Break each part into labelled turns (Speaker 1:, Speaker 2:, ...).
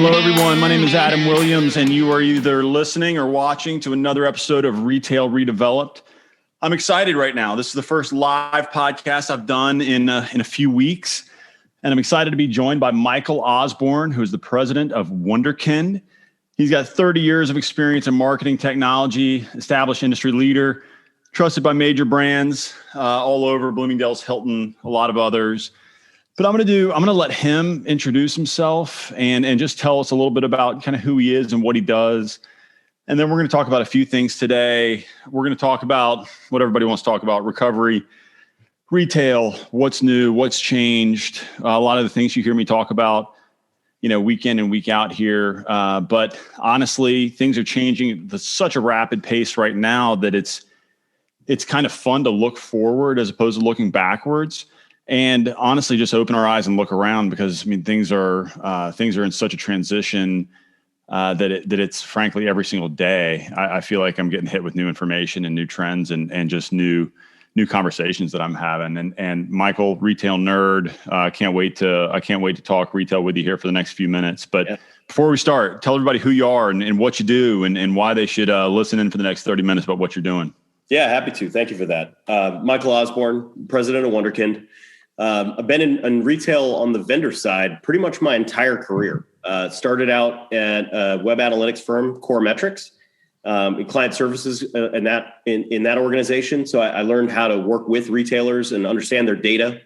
Speaker 1: Hello, everyone. My name is Adam Williams, and you are either listening or watching to another episode of Retail Redeveloped. I'm excited right now. This is the first live podcast I've done in a few weeks, and I'm excited to be joined by Michael Osborne, who is the president of Wunderkind. He's got 30 years of experience in marketing technology, established industry leader, trusted by major brands all over, Bloomingdale's, Hilton, a lot of others. But I'm going to let him introduce himself and just tell us a little bit about kind of who he is and what he does. And then we're going to talk about a few things today. We're going to talk about what everybody wants to talk about: recovery, retail, what's new, what's changed, a lot of the things you hear me talk about, week in and week out here. But honestly, things are changing at such a rapid pace right now that it's kind of fun to look forward as opposed to looking backwards. And honestly, just open our eyes and look around, because things are in such a transition that it's frankly every single day. I feel like I'm getting hit with new information and new trends and just new conversations that I'm having. And Michael, retail nerd, I can't wait to talk retail with you here for the next few minutes. But Before we start, tell everybody who you are and what you do and why they should listen in for the next 30 minutes about what you're doing.
Speaker 2: Yeah, happy to. Thank you for that. Michael Osborne, president of Wunderkind. I've been in retail on the vendor side pretty much my entire career. Started out at a web analytics firm, Core Metrics, in client services in that organization. So I learned how to work with retailers and understand their data.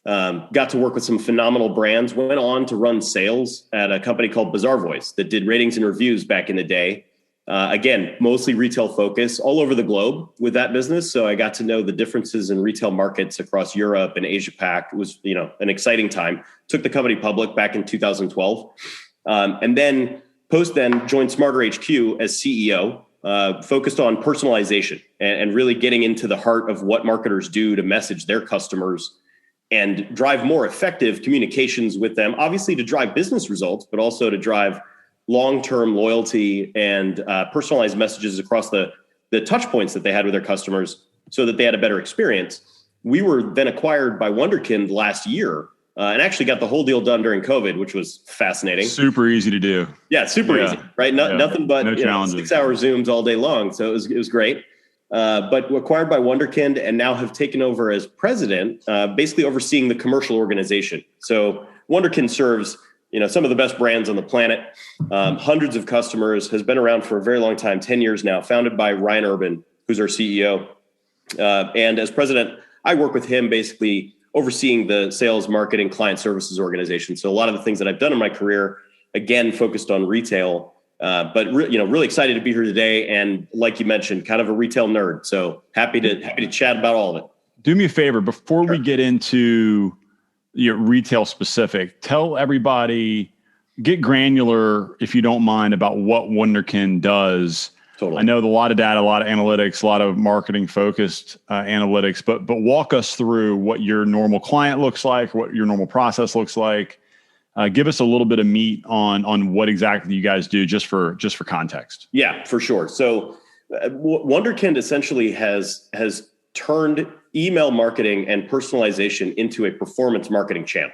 Speaker 2: Got to work with some phenomenal brands. Went on to run sales at a company called Bazaar Voice that did ratings and reviews back in the day. Again, mostly retail focus all over the globe with that business. So I got to know the differences in retail markets across Europe and Asia Pac. It was, an exciting time. Took the company public back in 2012. And then joined Smarter HQ as CEO, focused on personalization and really getting into the heart of what marketers do to message their customers and drive more effective communications with them, obviously to drive business results, but also to drive long-term loyalty and personalized messages across the touch points that they had with their customers so that they had a better experience. We were then acquired by Wunderkind last year and actually got the whole deal done during COVID, which was fascinating.
Speaker 1: Super easy to do.
Speaker 2: Yeah, super easy, right? Nothing but 6-hour Zooms all day long. So it was great. But acquired by Wunderkind and now have taken over as president, basically overseeing the commercial organization. So Wunderkind serves some of the best brands on the planet, hundreds of customers, has been around for a very long time, 10 years now, founded by Ryan Urban, who's our CEO. And as president, I work with him basically overseeing the sales, marketing, client services organization. So a lot of the things that I've done in my career, again, focused on retail, but really excited to be here today. And like you mentioned, kind of a retail nerd. So happy to chat about all of it.
Speaker 1: Do me a favor, before we get into your retail specific, tell everybody, get granular if you don't mind, about what Wunderkind does. Totally. I know a lot of data, a lot of analytics, a lot of marketing focused analytics, but walk us through what your normal client looks like, what your normal process looks like. Give us a little bit of meat on what exactly you guys do, just for context. Yeah, for sure.
Speaker 2: So Wunderkind essentially has turned email marketing and personalization into a performance marketing channel.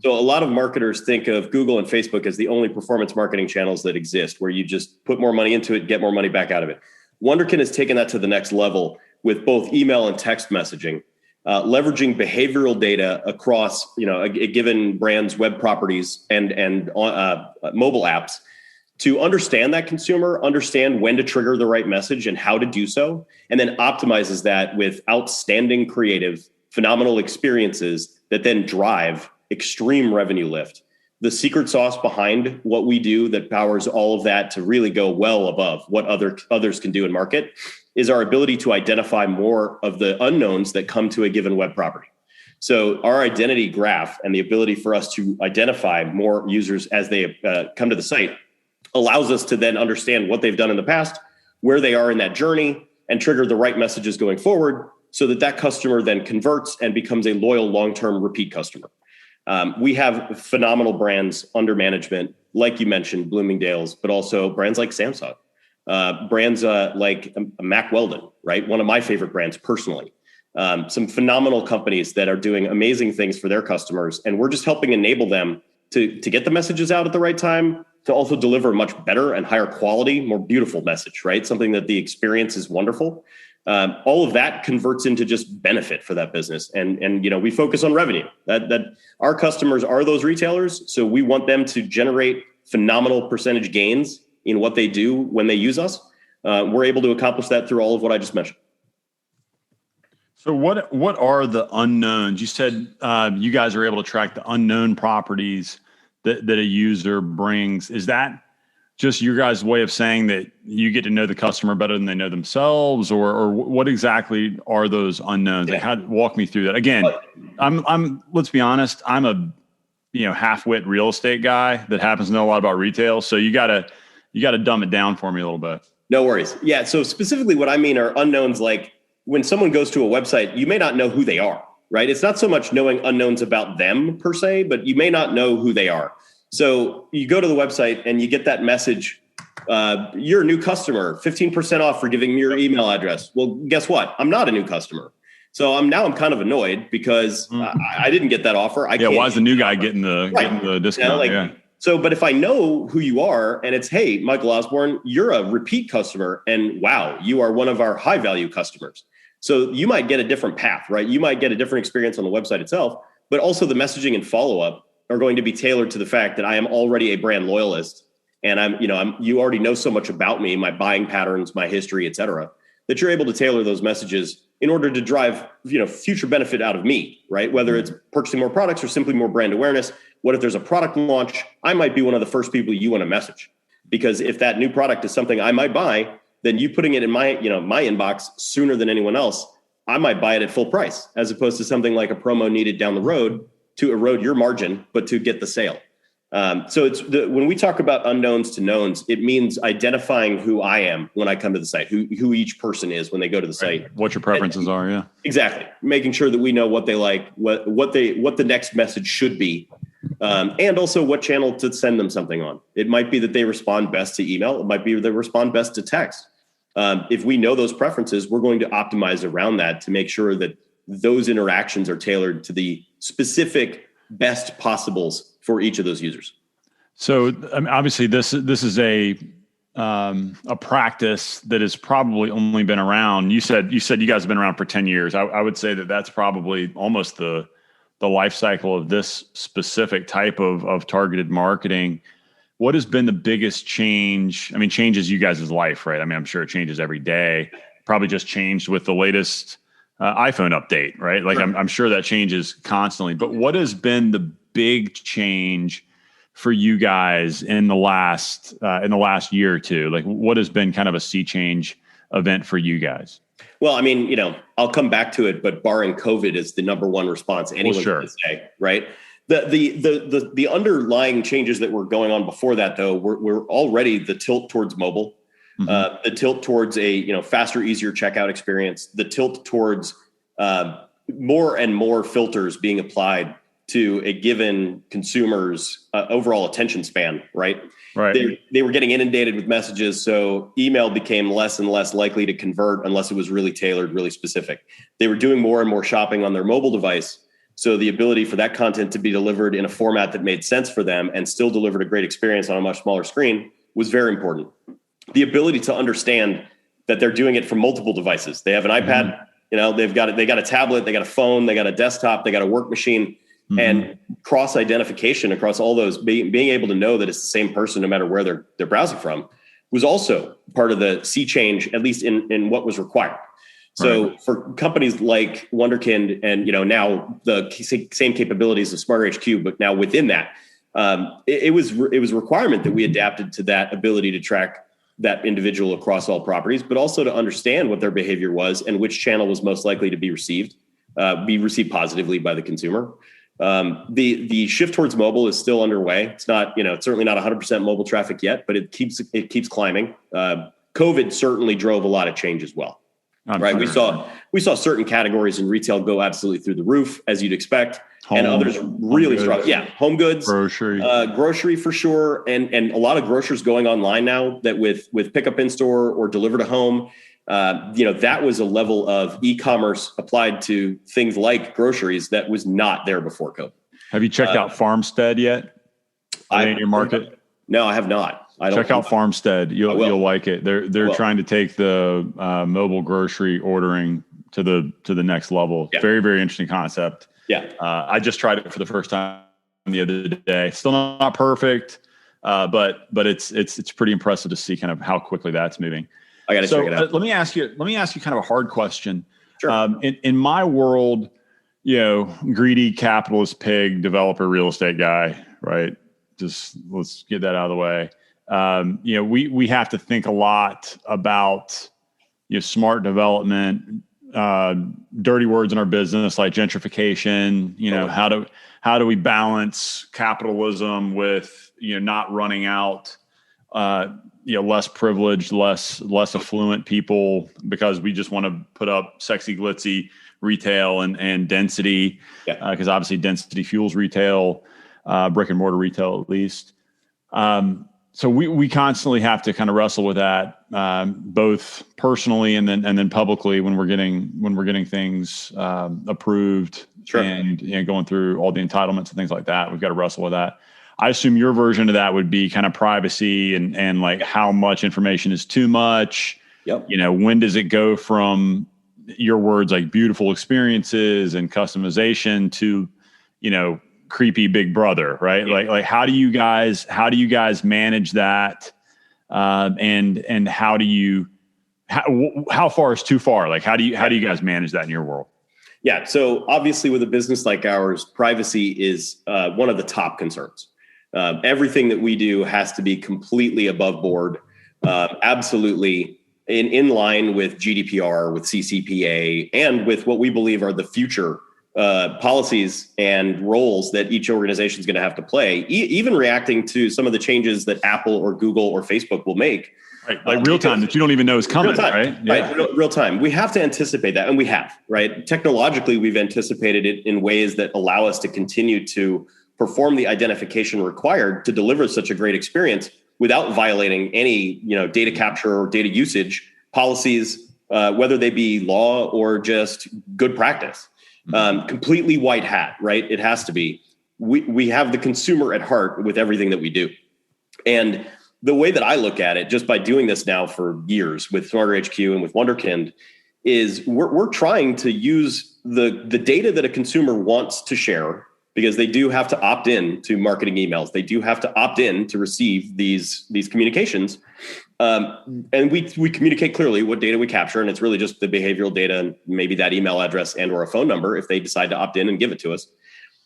Speaker 2: So a lot of marketers think of Google and Facebook as the only performance marketing channels that exist, where you just put more money into it, get more money back out of it. Wunderkind has taken that to the next level with both email and text messaging, leveraging behavioral data across a given brand's web properties and mobile apps to understand that consumer, understand when to trigger the right message and how to do so, and then optimizes that with outstanding creative, phenomenal experiences that then drive extreme revenue lift. The secret sauce behind what we do that powers all of that to really go well above what others can do in market is our ability to identify more of the unknowns that come to a given web property. So our identity graph and the ability for us to identify more users as they come to the site allows us to then understand what they've done in the past, where they are in that journey, and trigger the right messages going forward so that customer then converts and becomes a loyal long-term repeat customer. We have phenomenal brands under management, like you mentioned, Bloomingdale's, but also brands like Samsung, brands like Mack Weldon, right? One of my favorite brands personally. Some phenomenal companies that are doing amazing things for their customers. And we're just helping enable them to get the messages out at the right time, to also deliver a much better and higher quality, more beautiful message, right? Something that the experience is wonderful. All of that converts into just benefit for that business. And we focus on revenue. That our customers are those retailers. So we want them to generate phenomenal percentage gains in what they do when they use us. We're able to accomplish that through all of what I just mentioned.
Speaker 1: So what are the unknowns? You said you guys are able to track the unknown properties that a user brings. Is that just your guys' way of saying that you get to know the customer better than they know themselves, or what exactly are those unknowns?
Speaker 2: Yeah.
Speaker 1: Like, walk me through that. Again, I'm let's be honest, I'm a half-wit real estate guy that happens to know a lot about retail. So you gotta dumb it down for me a little bit.
Speaker 2: No worries. Yeah. So specifically what I mean are unknowns, like when someone goes to a website, you may not know who they are, right? It's not so much knowing unknowns about them per se, but you may not know who they are. So you go to the website and you get that message, you're a new customer, 15% off for giving me your email address. Well, guess what? I'm not a new customer. So I'm kind of annoyed because I didn't get that offer.
Speaker 1: Why is the new guy getting the discount?
Speaker 2: So, but if I know who you are and it's, hey, Michael Osborne, you're a repeat customer and wow, you are one of our high value customers. So you might get a different path, right? You might get a different experience on the website itself, but also the messaging and follow-up are going to be tailored to the fact that I am already a brand loyalist and you already know so much about me, my buying patterns, my history, et cetera, that you're able to tailor those messages in order to drive, future benefit out of me, right? Whether it's purchasing more products or simply more brand awareness. What if there's a product launch? I might be one of the first people you want to message, because if that new product is something I might buy, then you putting it in my inbox sooner than anyone else, I might buy it at full price, as opposed to something like a promo needed down the road to erode your margin, but to get the sale. So when we talk about unknowns to knowns, it means identifying who I am when I come to the site, who each person is when they go to the site.
Speaker 1: What your preferences are, yeah.
Speaker 2: Exactly. Making sure that we know what they like, what the next message should be, and also what channel to send them something on. It might be that they respond best to email. It might be they respond best to text. If we know those preferences, we're going to optimize around that to make sure that those interactions are tailored to the specific best possibles for each of those users.
Speaker 1: So obviously this is a practice that has probably only been around. You said you guys have been around for 10 years. I would say that's probably almost the life cycle of this specific type of targeted marketing. What has been the biggest change? I mean, changes you guys' life, right? I mean, I'm sure it changes every day. Probably just changed with the latest iPhone update, right? Like I'm sure that changes constantly. But what has been the big change for you guys in the last year or two? Like, what has been kind of a sea change event for you guys?
Speaker 2: Well, I mean, I'll come back to it, but barring COVID is the number one response anyone can say, right? The underlying changes that were going on before that, though, were already the tilt towards mobile, the tilt towards a faster, easier checkout experience, the tilt towards more and more filters being applied to a given consumer's overall attention span, right? Right. They were getting inundated with messages, so email became less and less likely to convert unless it was really tailored, really specific. They were doing more and more shopping on their mobile device, so the ability for that content to be delivered in a format that made sense for them and still delivered a great experience on a much smaller screen was very important. The ability to understand that they're doing it from multiple devices. They have an iPad, they got a tablet, they got a phone, they got a desktop, they got a work machine. And cross identification across all those, being able to know that it's the same person no matter where they're browsing from, was also part of the sea change, at least in what was required. So for companies like Wunderkind and now the same capabilities of SmarterHQ, but now within that, it was a requirement that we adapted to that ability to track that individual across all properties, but also to understand what their behavior was and which channel was most likely to be received positively by the consumer. The shift towards mobile is still underway. It's not, it's certainly not 100% mobile traffic yet, but it keeps climbing. COVID certainly drove a lot of change as well. Right. We saw certain categories in retail go absolutely through the roof, as you'd expect, and others really struggle. Yeah. Home goods, grocery for sure. And a lot of grocers going online now that with pickup in store or deliver to home. That was a level of e-commerce applied to things like groceries that was not there before COVID.
Speaker 1: Have you checked out Farmstead yet? Are they in your market?
Speaker 2: No, I have not. I don't.
Speaker 1: Check out Farmstead. You'll like it. They're trying to take the mobile grocery ordering to the next level.
Speaker 2: Yeah.
Speaker 1: Very, very interesting concept.
Speaker 2: Yeah.
Speaker 1: I just tried it for the first time the other day. Still not perfect, but it's pretty impressive to see kind of how quickly that's moving.
Speaker 2: I got to check it out.
Speaker 1: Let me ask you kind of a hard question.
Speaker 2: Sure.
Speaker 1: In my world, greedy capitalist pig developer real estate guy, right? Just let's get that out of the way. We have to think a lot about smart development, dirty words in our business like gentrification. How do we balance capitalism with not running out less privileged, less affluent people because we just want to put up sexy glitzy retail and density, because obviously density fuels retail, brick and mortar retail at least. So we constantly have to kind of wrestle with that, both personally and then publicly when we're getting things approved. Sure. And going through all the entitlements and things like that. We've got to wrestle with that. I assume your version of that would be kind of privacy and like how much information is too much.
Speaker 2: Yep.
Speaker 1: When does it go from your words like beautiful experiences and customization to, creepy big brother, right? Yeah. Like how do you guys manage that? And how far is too far? Like how do you guys manage that in your world?
Speaker 2: Yeah. So obviously with a business like ours, privacy is one of the top concerns. Everything that we do has to be completely above board, absolutely in line with GDPR, with CCPA, and with what we believe are the future policies and roles that each organization is going to have to play, even reacting to some of the changes that Apple or Google or Facebook will make.
Speaker 1: Right. Like real time that you don't even know is coming, right?
Speaker 2: Yeah. Right. Real time. We have to anticipate that. And we have, right? Technologically, we've anticipated it in ways that allow us to continue to perform the identification required to deliver such a great experience without violating any, data capture or data usage policies, whether they be law or just good practice. Completely white hat, right? It has to be. We have the consumer at heart with everything that we do. And the way that I look at it, just by doing this now for years with Smarter HQ and with Wonderkind, is we're trying to use the data that a consumer wants to share, because they do have to opt in to marketing emails. They do have to opt in to receive these communications. And we communicate clearly what data we capture, and it's really just the behavioral data and maybe that email address and or a phone number if they decide to opt in and give it to us.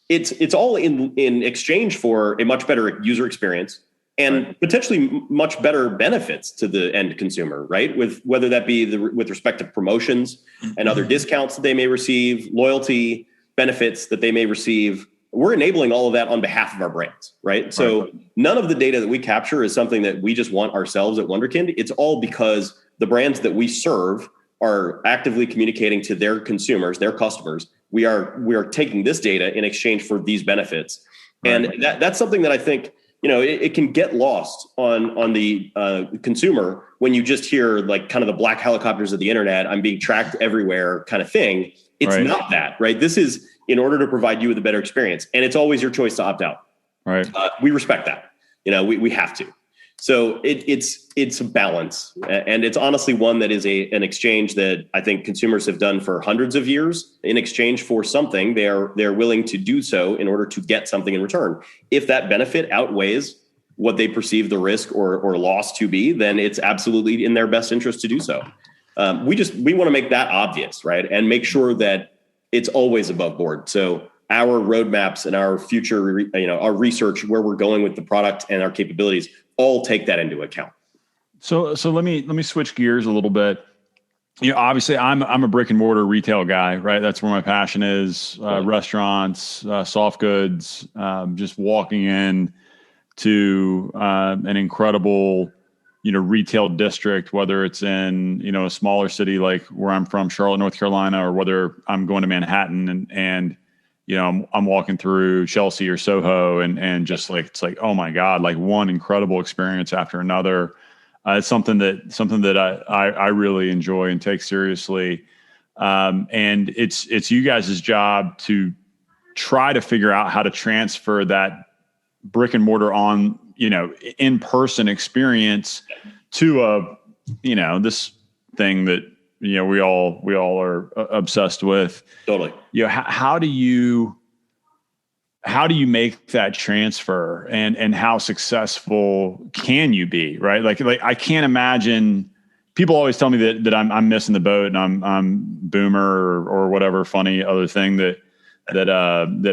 Speaker 2: It's all in exchange for a much better user experience and potentially much better benefits to the end consumer, right? With whether that be with respect to promotions and other discounts that they may receive, loyalty benefits that they may receive. We're enabling all of that on behalf of our brands, right? So none of the data that we capture is something that we just want ourselves at Wonderkind. It's all because the brands that we serve are actively communicating to their consumers, their customers. We are taking this data in exchange for these benefits. And that's something that I think, it can get lost on the consumer when you just hear like kind of the black helicopters of the internet, I'm being tracked everywhere kind of thing. It's not that, right? This is in order to provide you with a better experience. And it's always your choice to opt out. Right. We respect that. We have to. So it's a balance. And it's honestly one that is an exchange that I think consumers have done for hundreds of years. In exchange for something, they're willing to do so in order to get something in return. If that benefit outweighs what they perceive the risk or loss to be, then it's absolutely in their best interest to do so. We want to make that obvious, right? And make sure that it's always above board. So our roadmaps and our future, our research, where we're going with the product and our capabilities, all take that into account. So
Speaker 1: let me switch gears a little bit. Obviously I'm a brick and mortar retail guy, right? That's where my passion is. Restaurants, soft goods, just walking in to an incredible retail district, whether it's in, a smaller city like where I'm from, Charlotte, North Carolina, or whether I'm going to Manhattan and I'm walking through Chelsea or Soho and just like, it's like, oh my God, like one incredible experience after another. It's something that I really enjoy and take seriously. And it's you guys' job to try to figure out how to transfer that brick and mortar on, in-person experience to this thing that, we all are obsessed with.
Speaker 2: Totally.
Speaker 1: How do you make that transfer, and how successful can you be? Right. Like I can't imagine. People always tell me that I'm missing the boat, and I'm boomer or whatever funny other thing that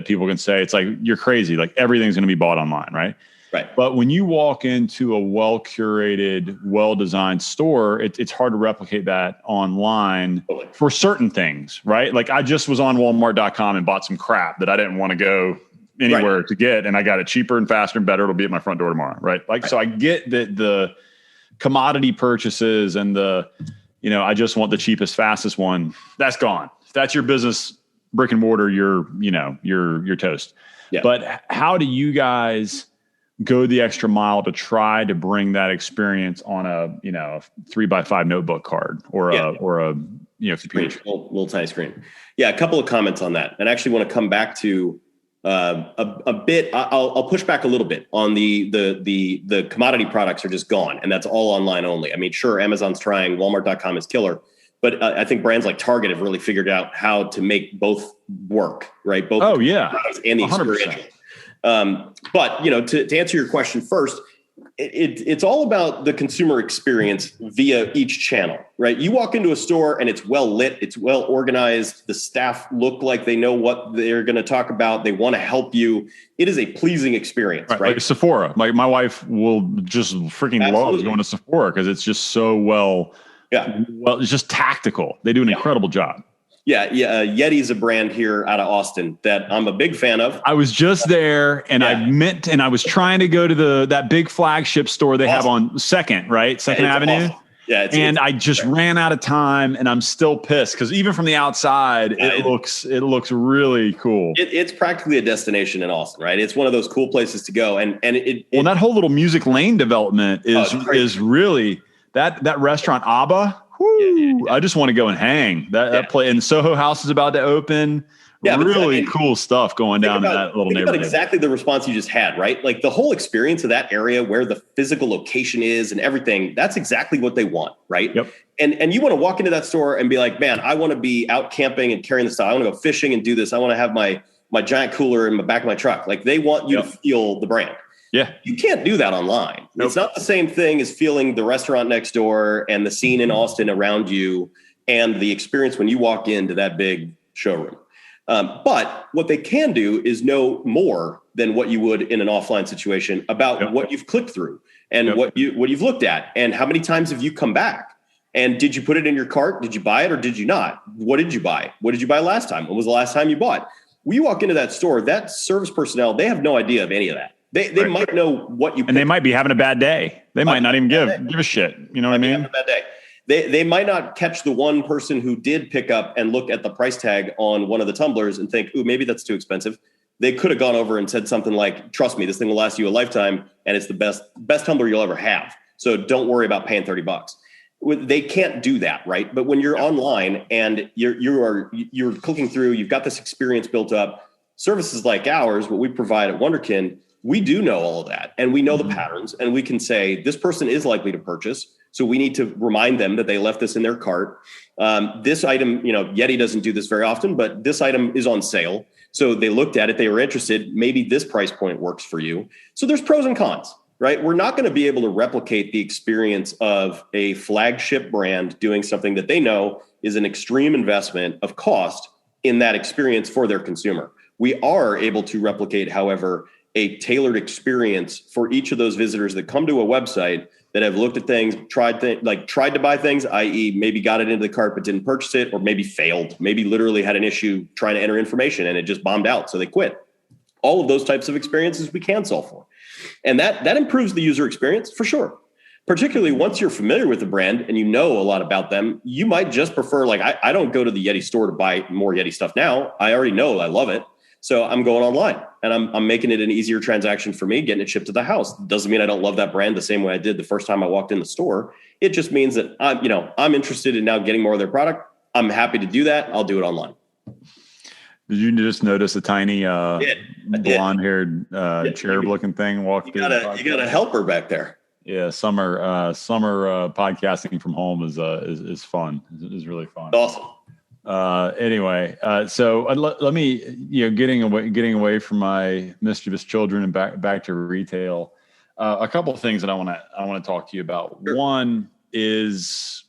Speaker 1: people can say. It's like, you're crazy. Like, everything's going to be bought online. Right.
Speaker 2: Right.
Speaker 1: But when you walk into a well-curated, well-designed store, it's hard to replicate that online for certain things, right? Like, I just was on Walmart.com and bought some crap that I didn't want to go anywhere to get, and I got it cheaper and faster and better. It'll be at my front door tomorrow, right? So I get that the commodity purchases and I just want the cheapest, fastest one. That's gone. If that's your business, brick and mortar, you're toast. Yeah. But how do you guys go the extra mile to try to bring that experience on a 3x5 notebook card or a computer?
Speaker 2: Little tiny screen. Yeah, a couple of comments on that, and I actually want to come back to a bit. I'll push back a little bit on the commodity products are just gone, and that's all online only. I mean, sure, Amazon's trying, Walmart.com is killer, but I think brands like Target have really figured out how to make both work, right? Both products and the experiential. But to answer your question first, it's all about the consumer experience via each channel, right? You walk into a store and it's well lit, it's well organized. The staff look like they know what they're going to talk about. They want to help you. It is a pleasing experience, right? Like
Speaker 1: Sephora. Like, my wife will just freaking love going to Sephora because it's just so well, it's just tactical. They do an incredible job.
Speaker 2: Yeah. Yeti's a brand here out of Austin that I'm a big fan of.
Speaker 1: I was just there, and I was trying to go to that big flagship store they have on Second Avenue.
Speaker 2: Awesome. Yeah.
Speaker 1: I just ran out of time, and I'm still pissed because even from the outside, it looks really cool.
Speaker 2: It's practically a destination in Austin, right? It's one of those cool places to go. And
Speaker 1: that whole little Music Lane development is really that restaurant ABBA. I just want to go and hang. That play, and Soho House is about to open. Really cool stuff going down in that little neighborhood.
Speaker 2: About exactly the response you just had, right? Like, the whole experience of that area, where the physical location is and everything, that's exactly what they want, right?
Speaker 1: Yep.
Speaker 2: And you want to walk into that store and be like, man, I want to be out camping and carrying this stuff. I want to go fishing and do this. I want to have my giant cooler in the back of my truck. Like, they want you to feel the brand.
Speaker 1: Yeah.
Speaker 2: You can't do that online. Nope. It's not the same thing as feeling the restaurant next door and the scene in Austin around you and the experience when you walk into that big showroom. But what they can do is know more than what you would in an offline situation about what you've clicked through and what you've looked at, and how many times have you come back, and did you put it in your cart? Did you buy it or did you not? What did you buy? What did you buy last time? When was the last time you bought? When you walk into that store, that service personnel, they have no idea of any of that. They might know what you picked.
Speaker 1: And they might be having a bad day. They might not even give a shit. You know what I mean?
Speaker 2: Having a bad day. They might not catch the one person who did pick up and look at the price tag on one of the tumblers and think, ooh, maybe that's too expensive. They could have gone over and said something like, trust me, this thing will last you a lifetime, and it's the best tumbler you'll ever have. So don't worry about paying $30. They can't do that, right? But when you're online and you're clicking through, you've got this experience built up. Services like ours, what we provide at Wonderkin, we do know all of that, and we know the patterns, and we can say this person is likely to purchase. So we need to remind them that they left this in their cart. This item, Yeti doesn't do this very often, but this item is on sale. So they looked at it, they were interested. Maybe this price point works for you. So there's pros and cons, right? We're not going to be able to replicate the experience of a flagship brand doing something that they know is an extreme investment of cost in that experience for their consumer. We are able to replicate, however, a tailored experience for each of those visitors that come to a website that have looked at things, tried to buy things, i.e. maybe got it into the cart but didn't purchase it, or maybe failed, maybe literally had an issue trying to enter information and it just bombed out, so they quit. All of those types of experiences we can solve for. And that improves the user experience for sure. Particularly once you're familiar with the brand and you know a lot about them, you might just prefer, like, I don't go to the Yeti store to buy more Yeti stuff now. I already know I love it. So I'm going online and I'm making it an easier transaction for me, getting it shipped to the house. Doesn't mean I don't love that brand the same way I did the first time I walked in the store. It just means that I'm interested in now getting more of their product. I'm happy to do that. I'll do it online.
Speaker 1: Did you just notice a tiny blonde-haired
Speaker 2: Yeah,
Speaker 1: cherub-looking thing walk through?
Speaker 2: You got a helper back there.
Speaker 1: Yeah, summer podcasting from home is fun. Is really fun.
Speaker 2: Awesome.
Speaker 1: Anyway, so let me, getting away from my mischievous children and back to retail. A couple of things that I want to talk to you about.
Speaker 2: Sure.
Speaker 1: One is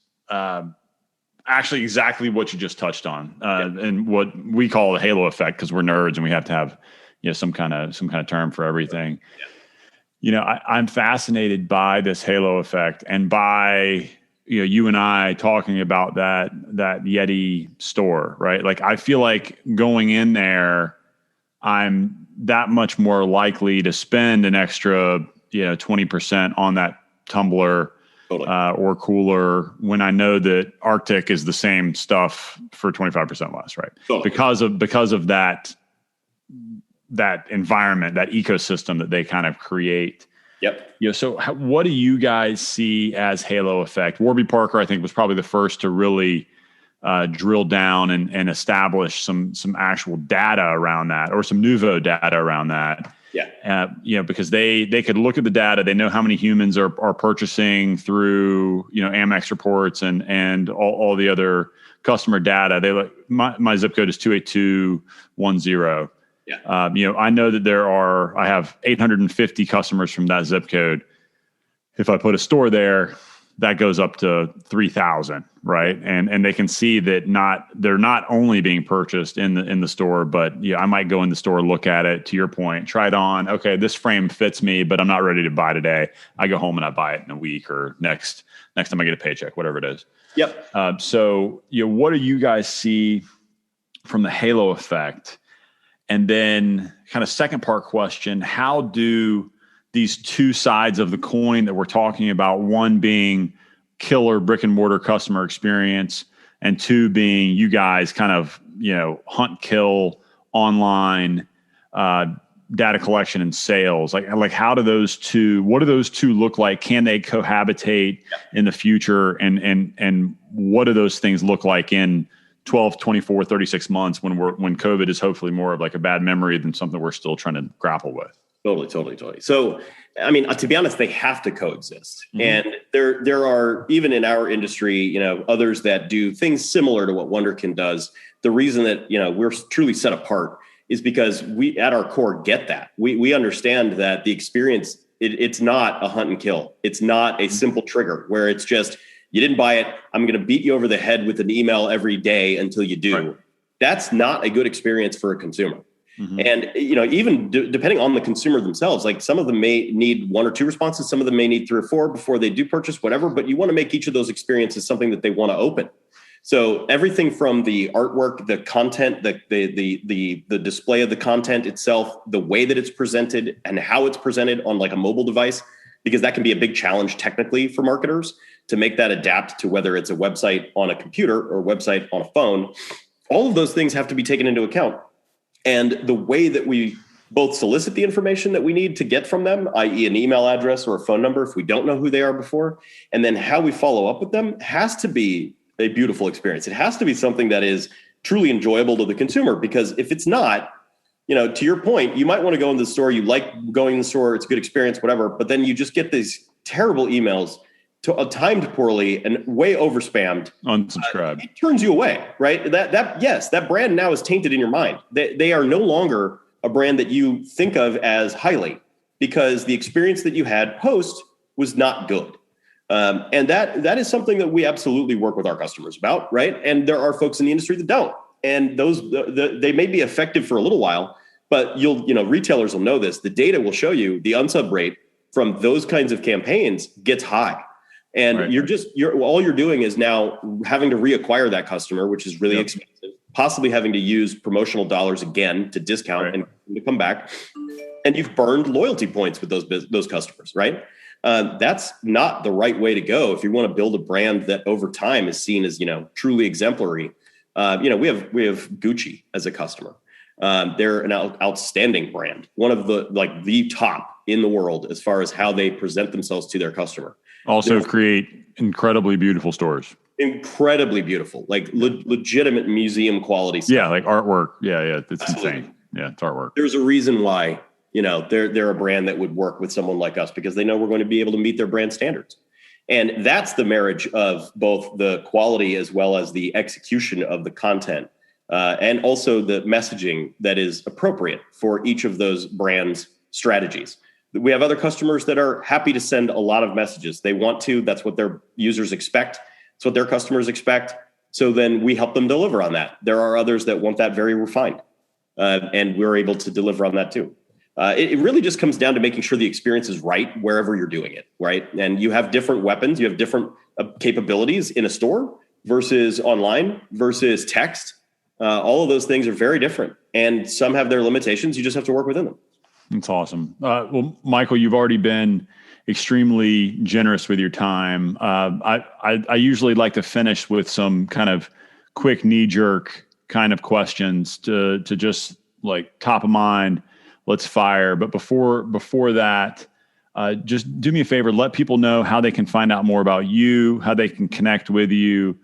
Speaker 1: actually exactly what you just touched on, and what we call the halo effect, because we're nerds and we have to have some kind of term for everything. Yeah. I'm fascinated by this halo effect, and by you and I talking about that Yeti store, right? Like, I feel like going in there, I'm that much more likely to spend an extra 20% on that tumbler.
Speaker 2: Totally.
Speaker 1: Or cooler, when I know that Arctic is the same stuff for 25% less, right?
Speaker 2: Totally.
Speaker 1: Because of that environment, that ecosystem that they kind of create.
Speaker 2: Yep.
Speaker 1: So what do you guys see as halo effect? Warby Parker, I think, was probably the first to really drill down and establish some actual data around that, or some Nuvo data around that.
Speaker 2: Yeah.
Speaker 1: Because they could look at the data. They know how many humans are purchasing through, Amex reports and all the other customer data. They like, my zip code is 28210.
Speaker 2: Yeah.
Speaker 1: I know that I have 850 customers from that zip code. If I put a store there, that goes up to 3,000, right? And they can see that they're not only being purchased in the store, but I might go in the store, look at it, to your point, try it on. Okay, this frame fits me, but I'm not ready to buy today. I go home and I buy it in a week, or next time I get a paycheck, whatever it is.
Speaker 2: Yep.
Speaker 1: So what do you guys see from the halo effect? And then, kind of second part question, how do these two sides of the coin that we're talking about, one being killer brick and mortar customer experience, and two being you guys kind of, hunt, kill online data collection and sales, like how do those two, what do those two look like? Can they cohabitate in the future? And what do those things look like in 12, 24, 36 months when COVID is hopefully more of like a bad memory than something we're still trying to grapple with?
Speaker 2: Totally. So, I mean, to be honest, they have to coexist. Mm-hmm. And there are, even in our industry, others that do things similar to what Wunderkind does. The reason that, we're truly set apart is because we, at our core, get that. We understand that the experience, it's not a hunt and kill. It's not a simple trigger where it's just, you didn't buy it, I'm going to beat you over the head with an email every day until you do. Right. That's not a good experience for a consumer. Mm-hmm. And, even depending on the consumer themselves, like some of them may need 1 or 2 responses. Some of them may need 3 or 4 before they do purchase, whatever, but you want to make each of those experiences something that they want to open. So everything from the artwork, the content, the display of the content itself, the way that it's presented and how it's presented on like a mobile device, because that can be a big challenge technically for marketers to make that adapt to whether it's a website on a computer or a website on a phone. All of those things have to be taken into account. And the way that we both solicit the information that we need to get from them, i.e. an email address or a phone number if we don't know who they are before, and then how we follow up with them has to be a beautiful experience. It has to be something that is truly enjoyable to the consumer, because if it's not, to your point, you might want to go in the store, you like going in the store, it's a good experience, whatever, but then you just get these terrible emails timed poorly and way overspammed.
Speaker 1: Unsubscribe.
Speaker 2: It turns you away, right? That brand now is tainted in your mind. They are no longer a brand that you think of as highly, because the experience that you had post was not good. And that is something that we absolutely work with our customers about, right? And there are folks in the industry that don't. And they may be effective for a little while, but retailers will know this. The data will show you the unsub rate from those kinds of campaigns gets high. And right. All you're doing is now having to reacquire that customer, which is really expensive, possibly having to use promotional dollars again to discount and to come back. And you've burned loyalty points with those customers, right? That's not the right way to go if you want to build a brand that over time is seen as, truly exemplary. We have Gucci as a customer. They're an outstanding brand, one of the top in the world as far as how they present themselves to their customer.
Speaker 1: Also create incredibly beautiful stores.
Speaker 2: incredibly beautiful, like legitimate museum quality stuff.
Speaker 1: Yeah, like artwork. Yeah, it's
Speaker 2: Absolutely.
Speaker 1: insane. Yeah, it's artwork.
Speaker 2: There's a reason why, they're a brand that would work with someone like us, because they know we're going to be able to meet their brand standards. And that's the marriage of both the quality as well as the execution of the content, and also the messaging that is appropriate for each of those brands' strategies. We have other customers that are happy to send a lot of messages. They want to. That's what their users expect. It's what their customers expect. So then we help them deliver on that. There are others that want that very refined, and we're able to deliver on that too. It really just comes down to making sure the experience is right wherever you're doing it, right? And you have different weapons, you have different capabilities in a store versus online versus text. All of those things are very different, and some have their limitations. You just have to work within them.
Speaker 1: That's awesome. Well, Michael, you've already been extremely generous with your time. I usually like to finish with some kind of quick knee-jerk kind of questions to just like top of mind. Let's fire. But before that, just do me a favor. Let people know how they can find out more about you, how they can connect with you,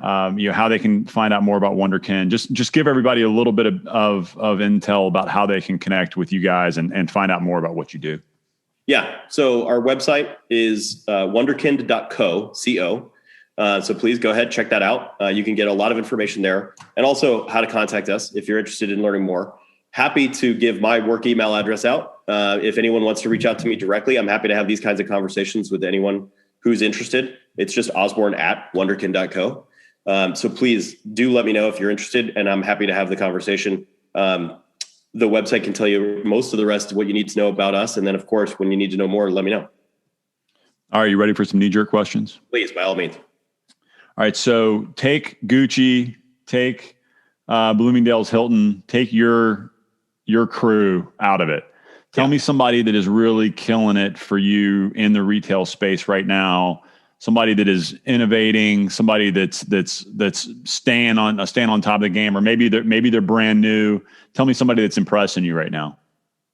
Speaker 1: how they can find out more about Wunderkind. Just give everybody a little bit of intel about how they can connect with you guys and find out more about what you do.
Speaker 2: Yeah. So our website is wunderkind.co. So please go ahead, check that out. You can get a lot of information there, and also how to contact us if you're interested in learning more. Happy to give my work email address out. If anyone wants to reach out to me directly, I'm happy to have these kinds of conversations with anyone who's interested. It's just osborne@wunderkind.co. So please do let me know if you're interested, and I'm happy to have the conversation. The website can tell you most of the rest of what you need to know about us. And then, of course, when you need to know more, let me know.
Speaker 1: All right. You ready for some knee-jerk questions?
Speaker 2: Please, by all means.
Speaker 1: All right. So take Gucci, take Bloomingdale's Hilton, take your crew out of it. Tell me somebody that is really killing it for you in the retail space right now. Somebody that is innovating, somebody that's staying on top of the game, or maybe they're brand new. Tell me somebody that's impressing you right now.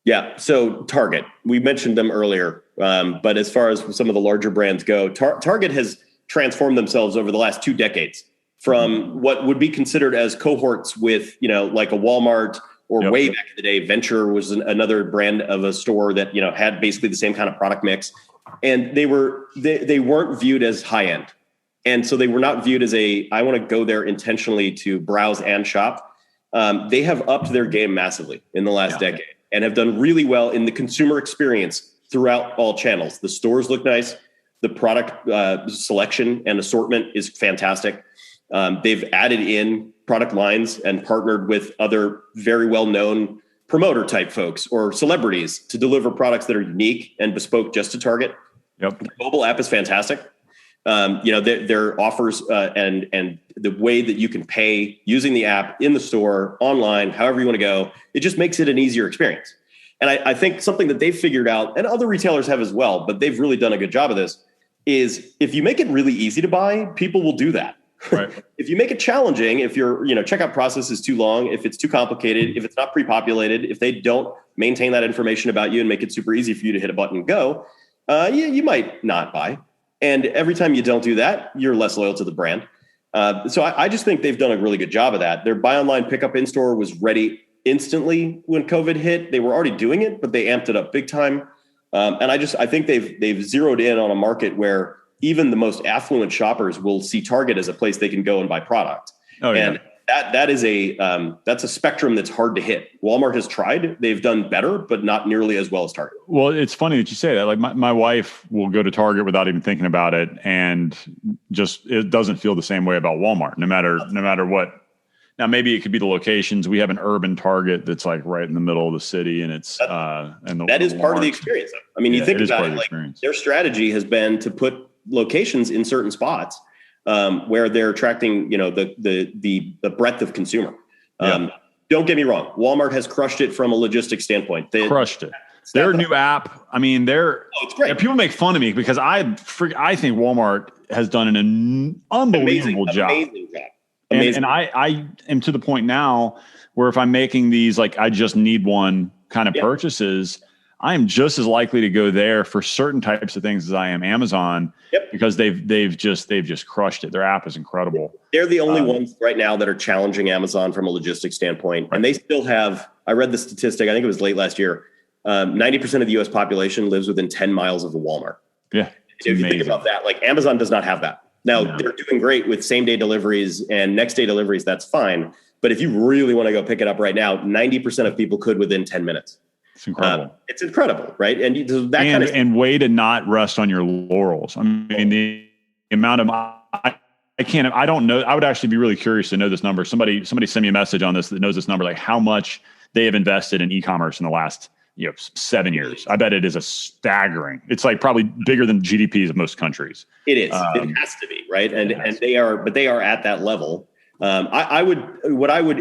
Speaker 2: Yeah. So Target, we mentioned them earlier, but as far as some of the larger brands go, Target has transformed themselves over the last 2 decades from what would be considered as cohorts with, like a Walmart, or way back in the day, Venture was another brand of a store that, had basically the same kind of product mix. And they weren't viewed as high end. And so they were not viewed as I want to go there intentionally to browse and shop. They have upped their game massively in the last decade and have done really well in the consumer experience throughout all channels. The stores look nice. The product selection and assortment is fantastic. They've added in product lines and partnered with other very well-known promoter type folks or celebrities to deliver products that are unique and bespoke just to Target.
Speaker 1: Yep.
Speaker 2: The mobile app is fantastic. Their offers and the way that you can pay using the app in the store, online, however you want to go, it just makes it an easier experience. And I think something that they've figured out, and other retailers have as well, but they've really done a good job of this, is if you make it really easy to buy, people will do that. Right. If you make it challenging, if your checkout process is too long, if it's too complicated, if it's not pre-populated, if they don't maintain that information about you and make it super easy for you to hit a button and go, you might not buy. And every time you don't do that, you're less loyal to the brand. So I just think they've done a really good job of that. Their buy online, pick up in store was ready instantly when COVID hit. They were already doing it, but they amped it up big time. And I think they've zeroed in on a market where even the most affluent shoppers will see Target as a place they can go and buy product. Oh, yeah. And that's a spectrum that's hard to hit. Walmart has tried. They've done better, but not nearly as well as Target.
Speaker 1: Well, it's funny that you say that. Like my wife will go to Target without even thinking about it, and just it doesn't feel the same way about Walmart, no matter what. Now, maybe it could be the locations. We have an urban Target that's like right in the middle of the city, and it's that
Speaker 2: is part of the experience. I mean, you think about it, like their strategy has been to put locations in certain spots where they're attracting, the breadth of consumer. Don't get me wrong. Walmart has crushed it from a logistics standpoint.
Speaker 1: Crushed it. Their new app. I mean, it's great. People make fun of me because I think Walmart has done an unbelievable job.
Speaker 2: Amazing job.
Speaker 1: And I am to the point now where if I'm making these, like, I just need one kind of purchases, I am just as likely to go there for certain types of things as I am Amazon.
Speaker 2: Yep.
Speaker 1: Because they've just crushed it. Their app is incredible.
Speaker 2: They're the only ones right now that are challenging Amazon from a logistics standpoint. Right. And they still have, I read the statistic, I think it was late last year, 90% of the US population lives within 10 miles of a Walmart.
Speaker 1: Yeah.
Speaker 2: If you think about that, like Amazon does not have that. Now, they're doing great with same day deliveries and next day deliveries. That's fine. But if you really want to go pick it up right now, 90% of people could within 10 minutes.
Speaker 1: It's incredible.
Speaker 2: It's incredible, right? And
Speaker 1: and way to not rest on your laurels. I mean, the amount of I don't know. I would actually be really curious to know this number. Somebody send me a message on this that knows this number, like how much they have invested in e-commerce in the last 7 years. I bet it is a staggering. It's like probably bigger than GDPs of most countries.
Speaker 2: It is. It has to be, right? And they are at that level. I would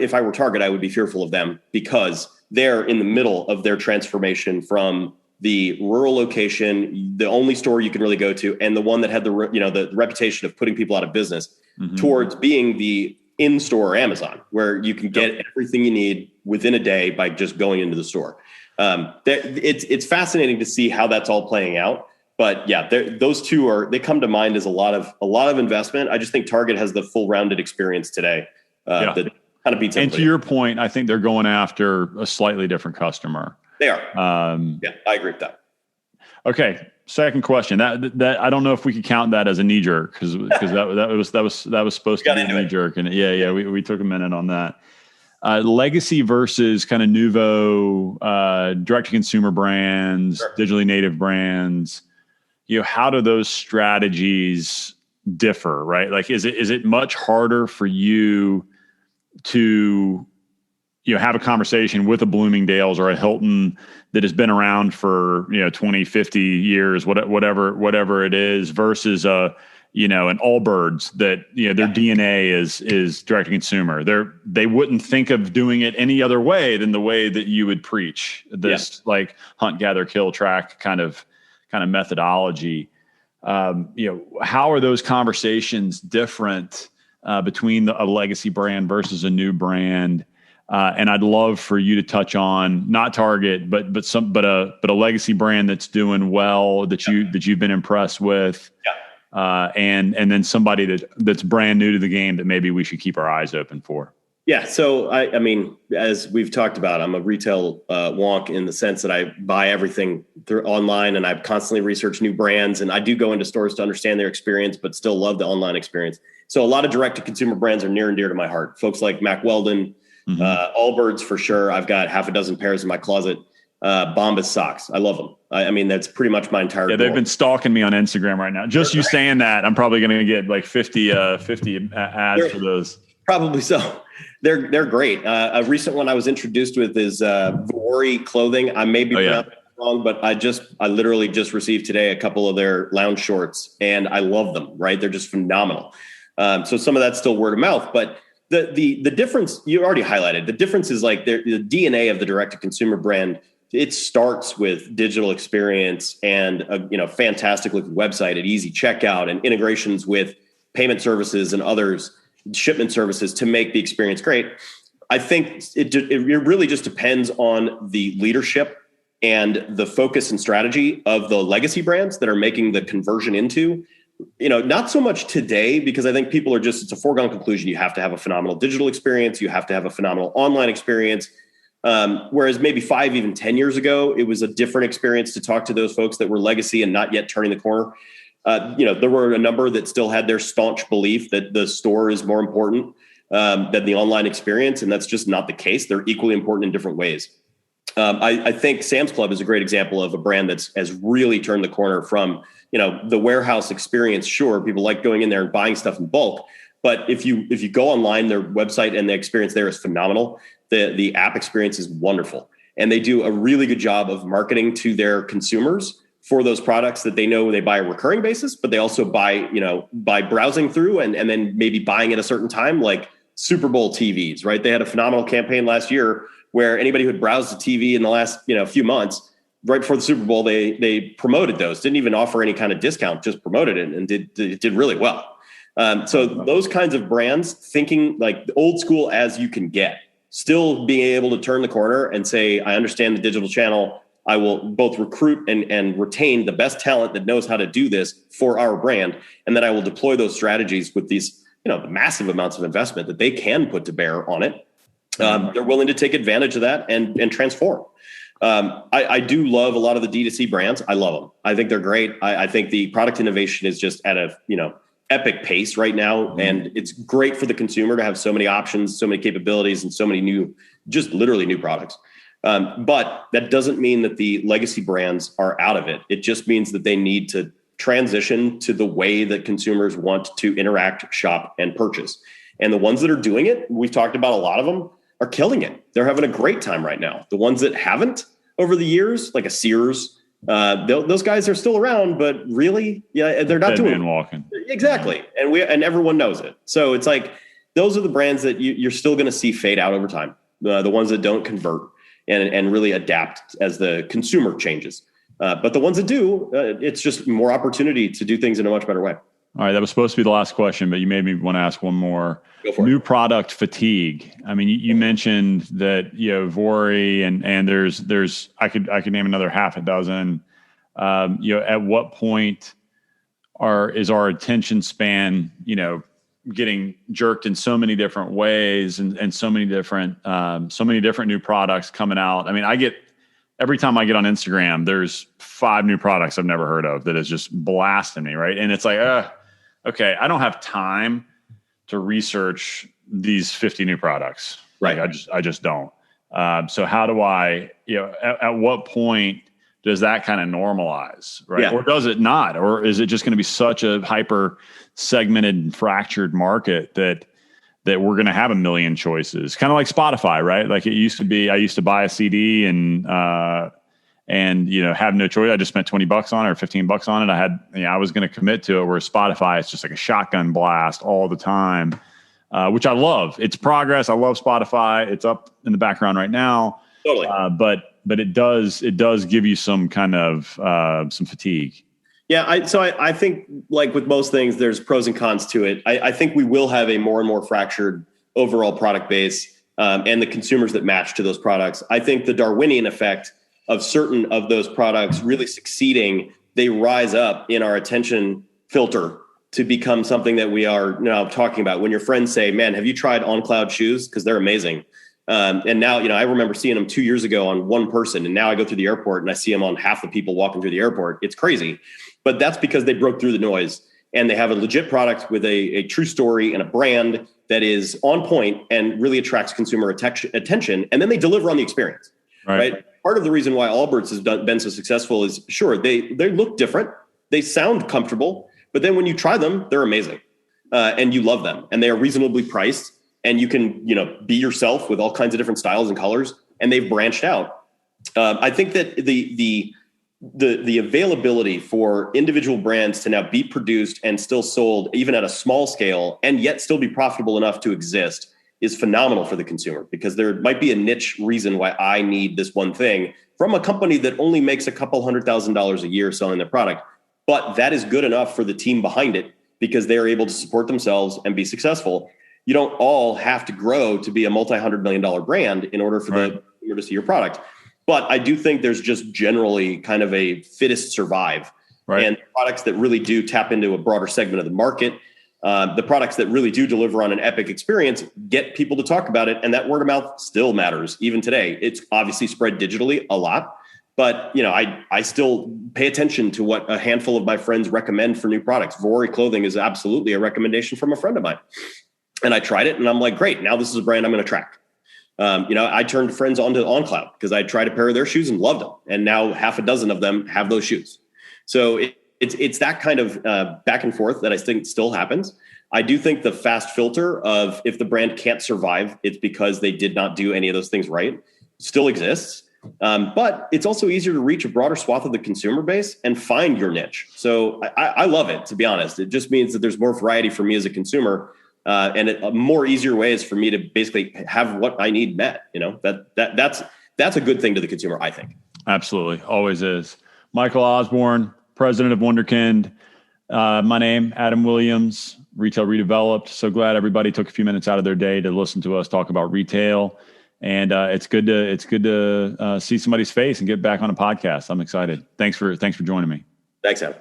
Speaker 2: if I were Target, I would be fearful of them because they're in the middle of their transformation from the rural location, the only store you can really go to, and the one that had the reputation of putting people out of business, towards being the in-store Amazon, where you can get everything you need within a day by just going into the store. It's fascinating to see how that's all playing out. But yeah, those two they come to mind as a lot of investment. I just think Target has the full rounded experience today. That kind of beats.
Speaker 1: And to your point, I think they're going after a slightly different customer.
Speaker 2: They are. Yeah, I agree with that.
Speaker 1: Okay, second question. That I don't know if we could count that as a knee jerk because that was supposed to be a knee jerk, and we took a minute on that. Legacy versus kind of nouveau direct to consumer brands, digitally native brands. How do those strategies differ, right? Like, is it much harder for you to, have a conversation with a Bloomingdale's or a Hilton that has been around for, 20, 50 years, whatever it is, versus an Allbirds that, their DNA is direct to consumer. They wouldn't think of doing it any other way than the way that you would preach this, like hunt, gather, kill, track kind of methodology. How are those conversations different between a legacy brand versus a new brand? And I'd love for you to touch on not Target, but a legacy brand that's doing well that you've been impressed with. And then somebody that's brand new to the game that maybe we should keep our eyes open for.
Speaker 2: Yeah. So I mean, as we've talked about, I'm a retail wonk in the sense that I buy everything through online and I constantly research new brands, and I do go into stores to understand their experience, but still love the online experience. So a lot of direct to consumer brands are near and dear to my heart. Folks like Mack Weldon, Allbirds for sure. I've got half a dozen pairs in my closet. Bombas socks. I love them. I mean, that's pretty much my entire.
Speaker 1: Yeah, they've been stalking me on Instagram right now. Just you saying that, I'm probably going to get like 50 ads for those.
Speaker 2: Probably so. They're great. A recent one I was introduced with is Vori clothing. I may be pronouncing it wrong, but I literally just received today a couple of their lounge shorts, and I love them. Right, they're just phenomenal. So some of that's still word of mouth, but the difference you already highlighted. The difference is like the DNA of the direct to consumer brand. It starts with digital experience and a fantastic looking website at easy checkout and integrations with payment services and others, shipment services to make the experience great. I think it really just depends on the leadership and the focus and strategy of the legacy brands that are making the conversion into, not so much today, because I think people it's a foregone conclusion. You have to have a phenomenal digital experience. You have to have a phenomenal online experience. Whereas maybe 5, even 10 years ago, it was a different experience to talk to those folks that were legacy and not yet turning the corner. There were a number that still had their staunch belief that the store is more important than the online experience. And that's just not the case. They're equally important in different ways. I think Sam's Club is a great example of a brand has really turned the corner from, the warehouse experience. Sure, people like going in there and buying stuff in bulk. But if you go online, their website and the experience there is phenomenal. The app experience is wonderful. And they do a really good job of marketing to their consumers for those products that they know they buy a recurring basis, but they also buy, by browsing through and then maybe buying at a certain time, like Super Bowl TVs, right? They had a phenomenal campaign last year where anybody who had browsed the TV in the last, few months, right before the Super Bowl, they promoted those, didn't even offer any kind of discount, just promoted it and did really well. So those kinds of brands, thinking like old school as you can get, still being able to turn the corner and say, I understand the digital channel. I will both recruit and retain the best talent that knows how to do this for our brand. And then I will deploy those strategies with these, the massive amounts of investment that they can put to bear on it. They're willing to take advantage of that and transform. I do love a lot of the D2C brands. I love them. I think they're great. I think the product innovation is just at a, epic pace right now. And it's great for the consumer to have so many options, so many capabilities, and so many just literally new products. But that doesn't mean that the legacy brands are out of it. It just means that they need to transition to the way that consumers want to interact, shop, and purchase. And the ones that are doing it, we've talked about a lot of them, are killing it. They're having a great time right now. The ones that haven't over the years, like a Sears, those guys are still around, but really, they're not doing it.
Speaker 1: Walking.
Speaker 2: Exactly. And everyone knows it. So it's like, those are the brands that you're still going to see fade out over time. The ones that don't convert and really adapt as the consumer changes. But the ones that do, it's just more opportunity to do things in a much better way.
Speaker 1: All right. That was supposed to be the last question, but you made me want to ask one more.
Speaker 2: Go for
Speaker 1: New
Speaker 2: it.
Speaker 1: Product fatigue. I mean, you mentioned that, Vori and there's, I could name another half a dozen. At what point is our attention span, getting jerked in so many different ways and so many different new products coming out. I mean, every time I get on Instagram, there's 5 new products I've never heard of that is just blasting me. Right. And it's like, okay, I don't have time to research these 50 new products.
Speaker 2: Right.
Speaker 1: Like, I just don't. So how do I, at what point does that kind of normalize, right?
Speaker 2: Yeah.
Speaker 1: Or does it not? Or is it just going to be such a hyper segmented and fractured market that we're going to have a million choices? Kind of like Spotify, right? Like it used to be, I used to buy a CD and have no choice. I just spent $20 on it or $15 on it. I was going to commit to it, where Spotify, it's just like a shotgun blast all the time, which I love. It's progress. I love Spotify. It's up in the background right now.
Speaker 2: Totally.
Speaker 1: But it does give you some kind of some fatigue.
Speaker 2: Yeah. I think, like with most things, there's pros and cons to it. I think we will have a more and more fractured overall product base and the consumers that match to those products. I think the Darwinian effect of certain of those products really succeeding, they rise up in our attention filter to become something that we are now talking about. When your friends say, man, have you tried On Cloud shoes? Because they're amazing. And now, I remember seeing them 2 years ago on one person, and now I go through the airport and I see them on half the people walking through the airport. It's crazy, but that's because they broke through the noise and they have a legit product with a true story and a brand that is on point and really attracts consumer attention. And then they deliver on the experience, right? Part of the reason why Allbirds has been so successful is, sure, they look different. They sound comfortable, but then when you try them, they're amazing. And you love them, and they are reasonably priced. And you can, be yourself with all kinds of different styles and colors, and they've branched out. I think that the availability for individual brands to now be produced and still sold, even at a small scale, and yet still be profitable enough to exist, is phenomenal for the consumer, because there might be a niche reason why I need this one thing from a company that only makes a couple $100,000 a year selling their product. But that is good enough for the team behind it, because they're able to support themselves and be successful. You don't all have to grow to be a multi-$100 million brand in order for the consumer to see your product. But I do think there's just generally kind of a fittest survive. Right. And products that really do tap into a broader segment of the market, the products that really do deliver on an epic experience, get people to talk about it. And that word of mouth still matters even today. It's obviously spread digitally a lot, but I still pay attention to what a handful of my friends recommend for new products. Vori clothing is absolutely a recommendation from a friend of mine. And I tried it and I'm like, great, now this is a brand I'm going to track. I turned friends onto OnCloud because I tried a pair of their shoes and loved them. And now half a dozen of them have those shoes. So it's that kind of back and forth that I think still happens. I do think the fast filter of if the brand can't survive, it's because they did not do any of those things right, still exists. But it's also easier to reach a broader swath of the consumer base and find your niche. So I love it, to be honest. It just means that there's more variety for me as a consumer. And a more easier way is for me to basically have what I need met. That's a good thing to the consumer, I think.
Speaker 1: Absolutely. Always is. Michael Osborne, president of Wunderkind. My name, Adam Williams, Retail Redeveloped. So glad everybody took a few minutes out of their day to listen to us talk about retail And it's good to see somebody's face and get back on a podcast. I'm excited. Thanks for joining me.
Speaker 2: Thanks, Adam.